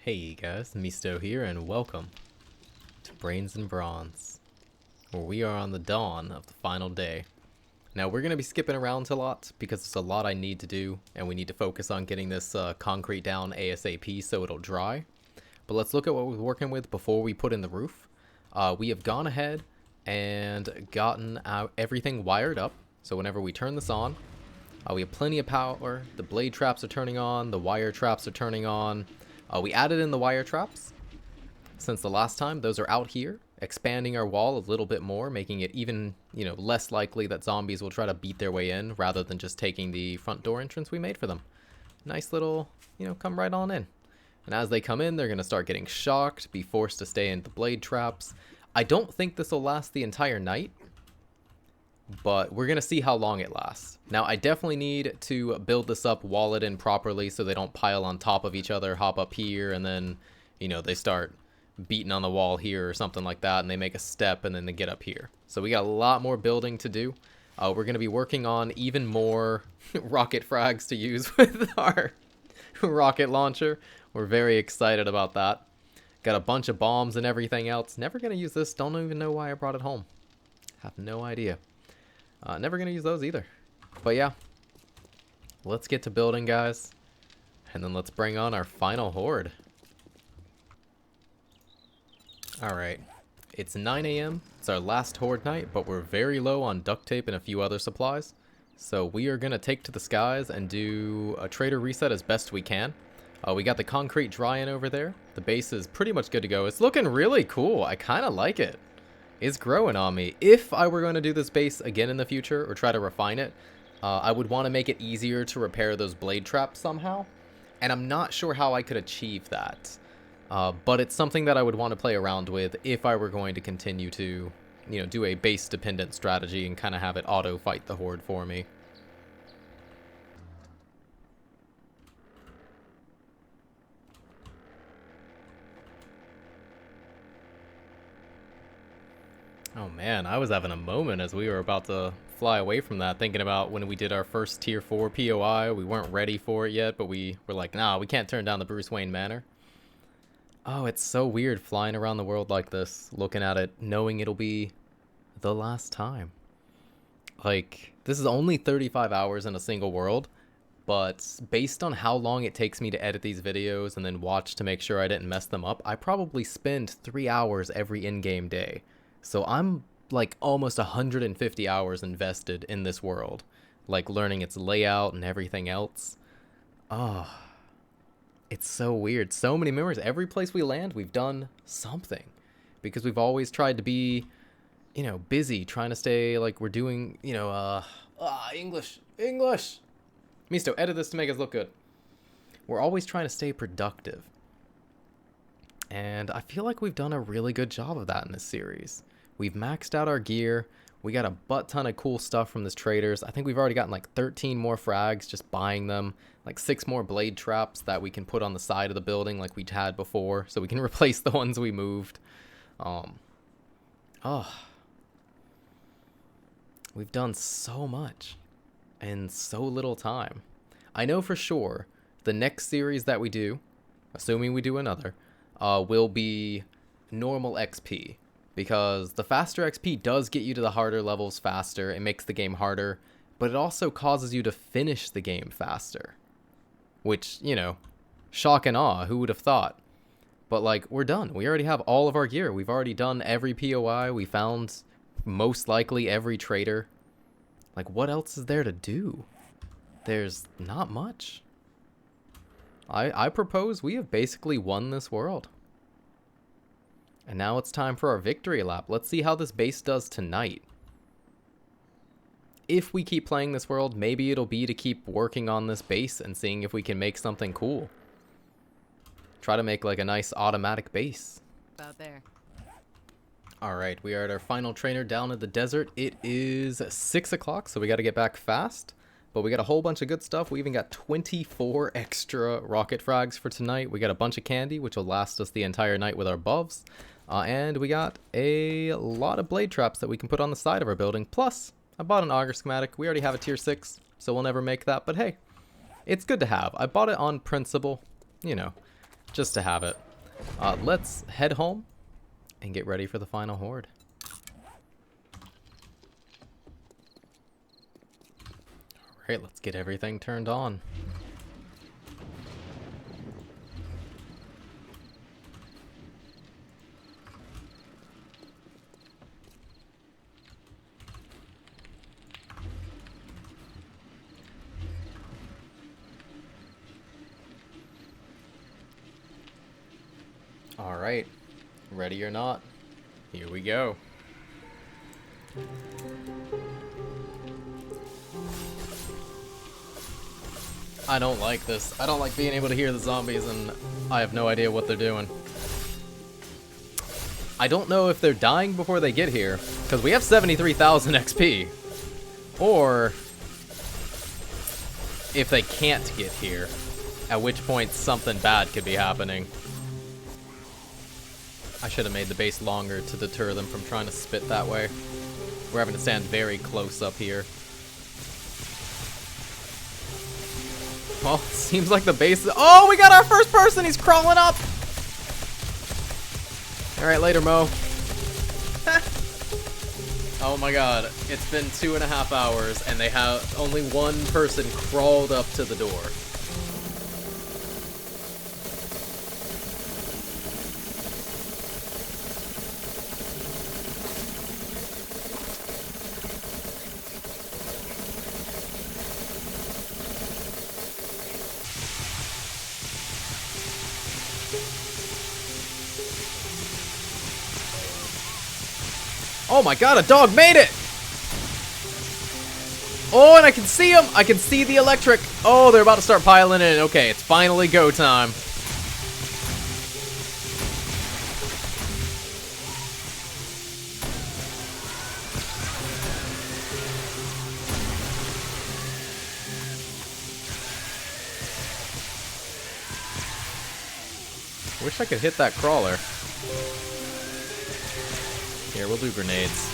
Hey guys, Misuto here, and welcome to Brains and Brawns, where we are on the dawn of the final day. Now we're going to be skipping around a lot, because there's a lot I need to do, and we need to focus on getting this concrete down ASAP so it'll dry. But let's look at what we're working with before we put in the roof. We have gone ahead and gotten everything wired up, so whenever we turn this on, we have plenty of power, the blade traps are turning on, the wire traps are turning on. We added in the wire traps since the last time. Those are out here, expanding our wall a little bit more, making it even, less likely that zombies will try to beat their way in rather than just taking the front door entrance we made for them. Nice little, come right on in. And as they come in, they're going to start getting shocked, be forced to stay in the blade traps. I don't think this will last the entire night, but we're going to see how long it lasts. Now, I definitely need to build this up, wall it in properly so they don't pile on top of each other, hop up here, and then, they start beating on the wall here or something like that, and they make a step, and then they get up here. So we got a lot more building to do. We're going to be working on even more rocket frags to use with our rocket launcher. We're very excited about that. Got a bunch of bombs and everything else. Never going to use this. Don't even know why I brought it home. Have no idea. Never gonna use those either. But yeah, let's get to building, guys, and then let's bring on our final horde. Alright, it's 9 a.m. It's our last horde night, but we're very low on duct tape and a few other supplies. So we are gonna take to the skies and do a trader reset as best we can. We got the concrete drying over there. The base is pretty much good to go. It's looking really cool. I kind of like it. Is growing on me. If I were going to do this base again in the future or try to refine it, I would want to make it easier to repair those blade traps somehow, and I'm not sure how I could achieve that, but it's something that I would want to play around with if I were going to continue to, do a base dependent strategy and kind of have it auto fight the horde for me. Oh man, I was having a moment as we were about to fly away from that, thinking about when we did our first tier 4 POI. We weren't ready for it yet, but we were like, nah, we can't turn down the Bruce Wayne Manor. Oh, it's so weird flying around the world like this, looking at it, knowing it'll be the last time. Like, this is only 35 hours in a single world, but based on how long it takes me to edit these videos and then watch to make sure I didn't mess them up, I probably spend 3 hours every in-game day. So I'm like almost 150 hours invested in this world, like learning its layout and everything else. Oh, it's so weird. So many memories. Every place we land, we've done something, because we've always tried to be, busy, trying to stay like we're doing, English. Misto, edit this to make us look good. We're always trying to stay productive. And I feel like we've done a really good job of that in this series. We've maxed out our gear. We got a butt ton of cool stuff from this traders. I think we've already gotten like 13 more frags just buying them. Like 6 more blade traps that we can put on the side of the building like we had before, so we can replace the ones we moved. We've done so much in so little time. I know for sure the next series that we do, assuming we do another, will be normal XP, because the faster XP does get you to the harder levels faster. It makes the game harder, but it also causes you to finish the game faster, which, shock and awe, who would have thought? But like, we're done. We already have all of our gear. We've already done every POI. We found most likely every trader. Like, what else is there to do? There's not much. I propose we have basically won this world. And now it's time for our victory lap. Let's see how this base does tonight. If we keep playing this world, maybe it'll be to keep working on this base and seeing if we can make something cool. Try to make like a nice automatic base. About there. Alright, we are at our final trainer down in the desert. It is 6 o'clock, so we got to get back fast. But we got a whole bunch of good stuff. We even got 24 extra rocket frags for tonight. We got a bunch of candy, which will last us the entire night with our buffs. And we got a lot of blade traps that we can put on the side of our building. Plus, I bought an auger schematic. We already have a tier 6, so we'll never make that. But hey, it's good to have. I bought it on principle. just to have it. Let's head home and get ready for the final horde. Alright, let's get everything turned on. Alright, ready or not, here we go. I don't like this. I don't like being able to hear the zombies and I have no idea what they're doing. I don't know if they're dying before they get here, because we have 73,000 XP. Or if they can't get here, at which point something bad could be happening. I should have made the base longer to deter them from trying to spit that way. We're having to stand very close up here. Well, seems like the base is— oh, we got our first person! He's crawling up! Alright, later, Mo. Oh my god, it's been 2.5 hours and they have only one person crawled up to the door. Oh my god, a dog made it! Oh, and I can see him! I can see the electric! Oh, they're about to start piling in. Okay, it's finally go time. Wish I could hit that crawler. Here, we'll do grenades.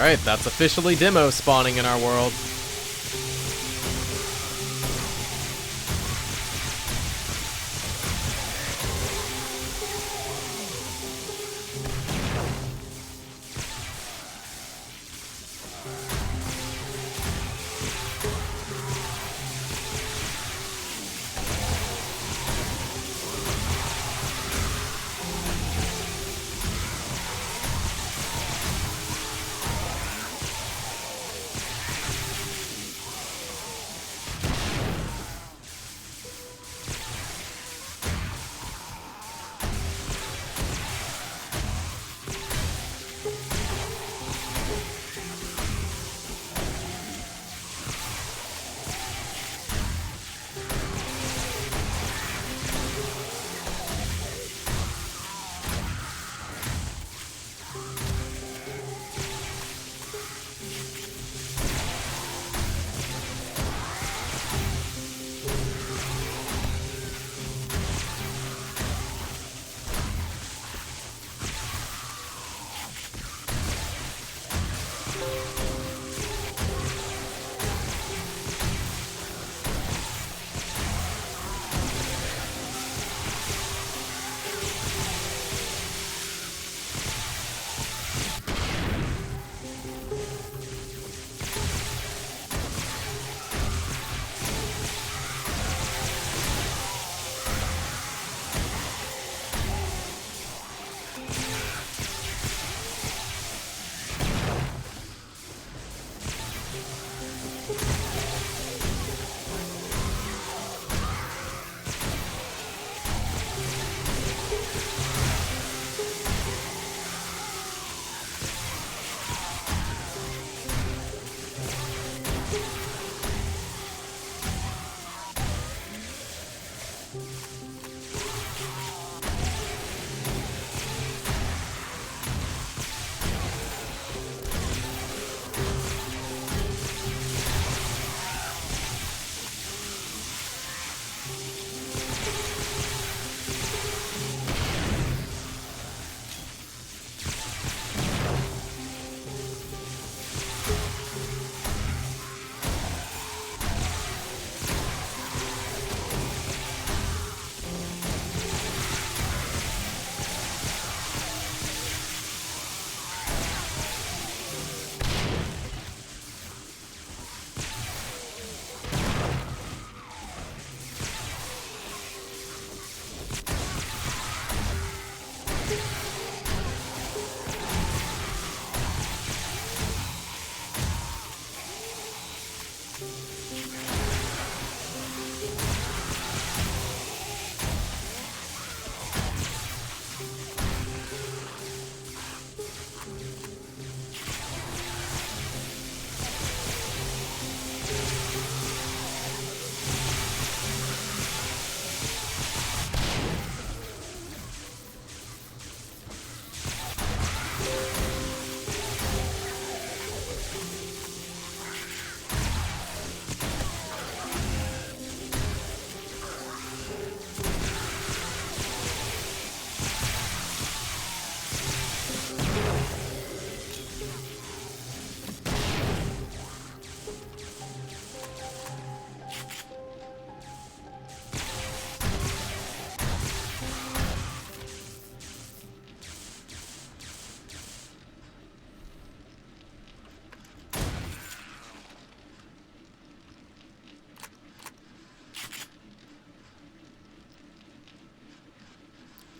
Alright, that's officially demo spawning in our world.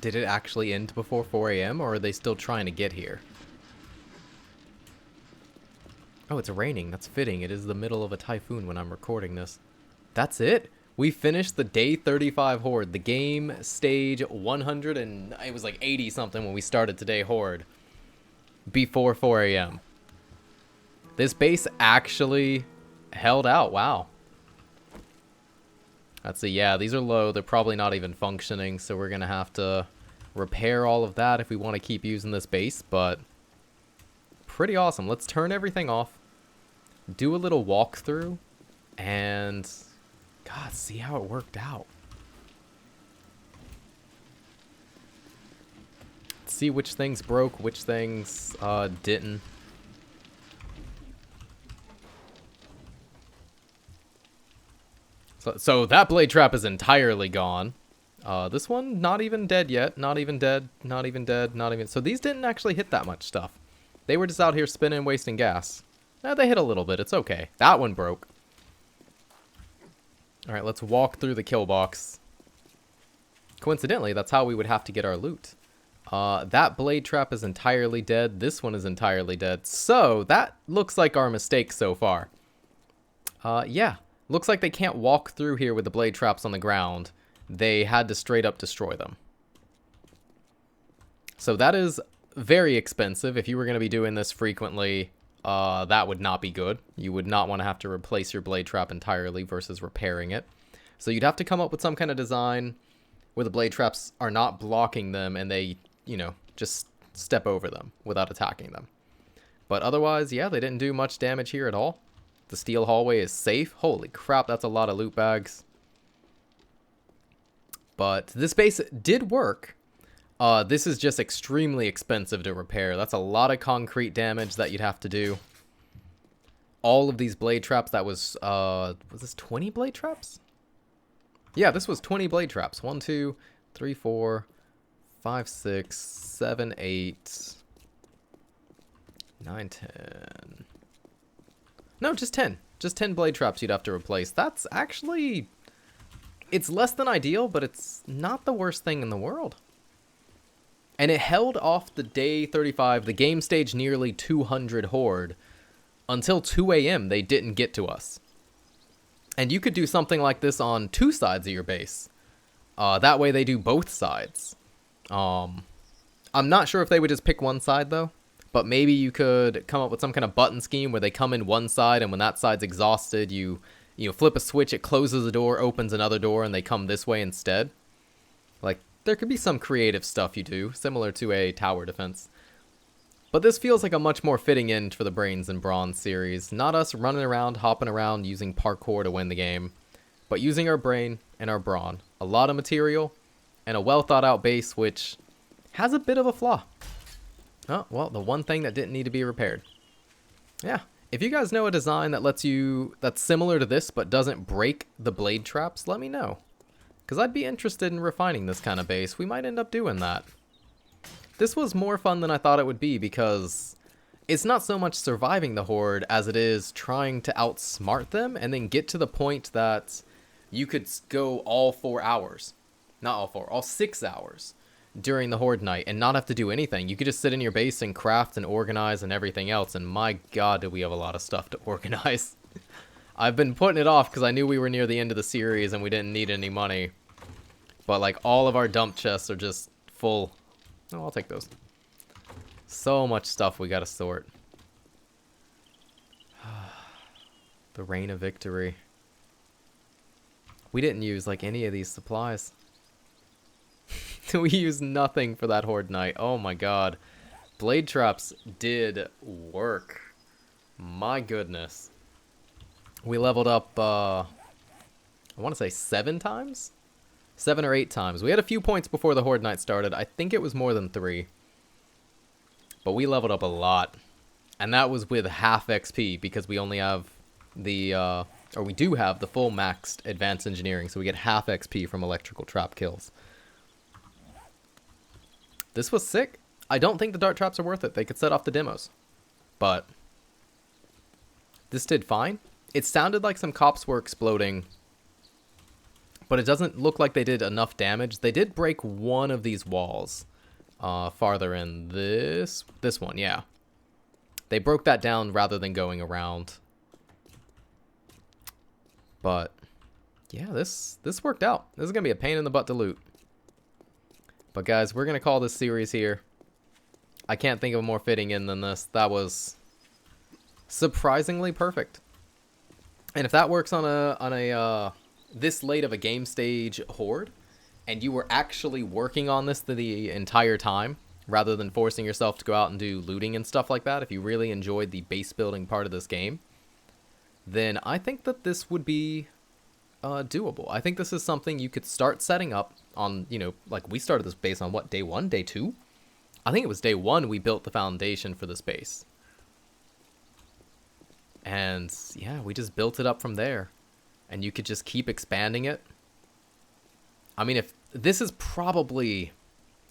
Did it actually end before 4 a.m. or are they still trying to get here? Oh, it's raining. That's fitting. It is the middle of a typhoon when I'm recording this. That's it? We finished the day 35 horde. The game stage 100 and it was like 80 something when we started today horde. Before 4 a.m. This base actually held out. Wow. Let's see. Yeah, these are low. They're probably not even functioning, so we're going to have to repair all of that if we want to keep using this base, but pretty awesome. Let's turn everything off, do a little walkthrough, and God, see how it worked out. See which things broke, which things didn't. So that blade trap is entirely gone. This one, not even dead yet. Not even dead. Not even dead. Not even... So these didn't actually hit that much stuff. They were just out here spinning, wasting gas. No, they hit a little bit. It's okay. That one broke. Alright, let's walk through the kill box. Coincidentally, that's how we would have to get our loot. That blade trap is entirely dead. This one is entirely dead. So, that looks like our mistake so far. Yeah. Looks like they can't walk through here with the blade traps on the ground. They had to straight up destroy them. So that is very expensive. If you were going to be doing this frequently, that would not be good. You would not want to have to replace your blade trap entirely versus repairing it. So you'd have to come up with some kind of design where the blade traps are not blocking them and they, you know, just step over them without attacking them. But otherwise, yeah, they didn't do much damage here at all. The steel hallway is safe. Holy crap, that's a lot of loot bags. But this base did work. This is just extremely expensive to repair. That's a lot of concrete damage that you'd have to do. All of these blade traps, that was this 20 blade traps? Yeah, this was 20 blade traps. 1, 2, 3, 4, 5, 6, 7, 8, 9, 10. No, just 10. Just 10 blade traps you'd have to replace. That's actually... It's less than ideal, but it's not the worst thing in the world. And it held off the day 35, the game stage nearly 200 horde, until 2 a.m. They didn't get to us. And you could do something like this on 2 sides of your base. That way they do both sides. I'm not sure if they would just pick one side, though. But maybe you could come up with some kind of button scheme where they come in one side, and when that side's exhausted, you flip a switch, it closes a door, opens another door, and they come this way instead. Like, there could be some creative stuff you do, similar to a tower defense. But this feels like a much more fitting end for the Brains and Brawns series. Not us running around, hopping around, using parkour to win the game, but using our brain and our brawn. A lot of material, and a well thought out base, which has a bit of a flaw. Oh, well, the one thing that didn't need to be repaired. Yeah. If you guys know a design that that's similar to this but doesn't break the blade traps, let me know. Because I'd be interested in refining this kind of base. We might end up doing that. This was more fun than I thought it would be because it's not so much surviving the horde as it is trying to outsmart them and then get to the point that you could go all 4 hours. Not all 4, all 6 hours during the horde night and not have to do anything. You could just sit in your base and craft and organize and everything else, and my god, do we have a lot of stuff to organize. I've been putting it off because I knew we were near the end of the series and we didn't need any money. But like all of our dump chests are just full. Oh, I'll take those. So much stuff we gotta sort. The reign of victory. We didn't use like any of these supplies. We used nothing for that horde night. Oh my god. Blade traps did work. My goodness. We leveled up, I want to say 7 times? 7 or 8 times. We had a few points before the horde night started. I think it was more than 3. But we leveled up a lot. And that was with half XP because we only have the, or we do have the full maxed advanced engineering. So we get half XP from electrical trap kills. This was sick. I don't think the dart traps are worth it. They could set off the demos. But this did fine. It sounded like some cops were exploding. But but it doesn't look like they did enough damage. They did break one of these walls farther in this one, yeah. They broke that down rather than going around. But yeah, this worked out. This is going to be a pain in the butt to loot. But guys, we're going to call this series here. I can't think of a more fitting end than this. That was surprisingly perfect. And if that works on a this late of a game stage horde, and you were actually working on this the entire time, rather than forcing yourself to go out and do looting and stuff like that, if you really enjoyed the base building part of this game, then I think that this would be doable. I think this is something you could start setting up on, you know, like we started this base on what, day 1, day 2? I think it was day 1 we built the foundation for this base. And yeah, we just built it up from there. And you could just keep expanding it. I mean, if this is probably...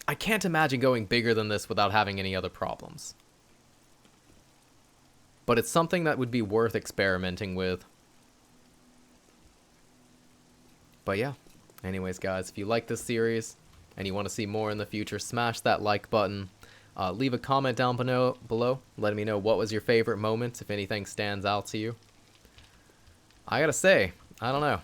I can't imagine going bigger than this without having any other problems. But it's something that would be worth experimenting with. But yeah. Anyways, guys, if you like this series and you want to see more in the future, smash that like button. Leave a comment down below, letting me know what was your favorite moment, if anything stands out to you. I gotta say, I don't know.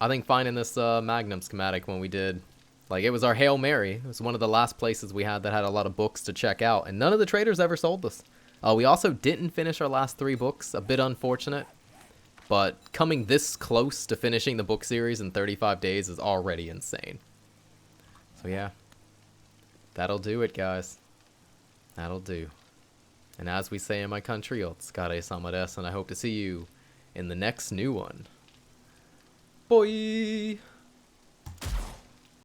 I think finding this Magnum schematic when we did, like, it was our Hail Mary. It was one of the last places we had that had a lot of books to check out, and none of the traders ever sold this. We also didn't finish our last 3 books, a bit unfortunate, but coming this close to finishing the book series in 35 days is already insane. So yeah. That'll do it, guys. That'll do. And as we say in my country, otsukare-sama desu, and I hope to see you in the next new one. Bye!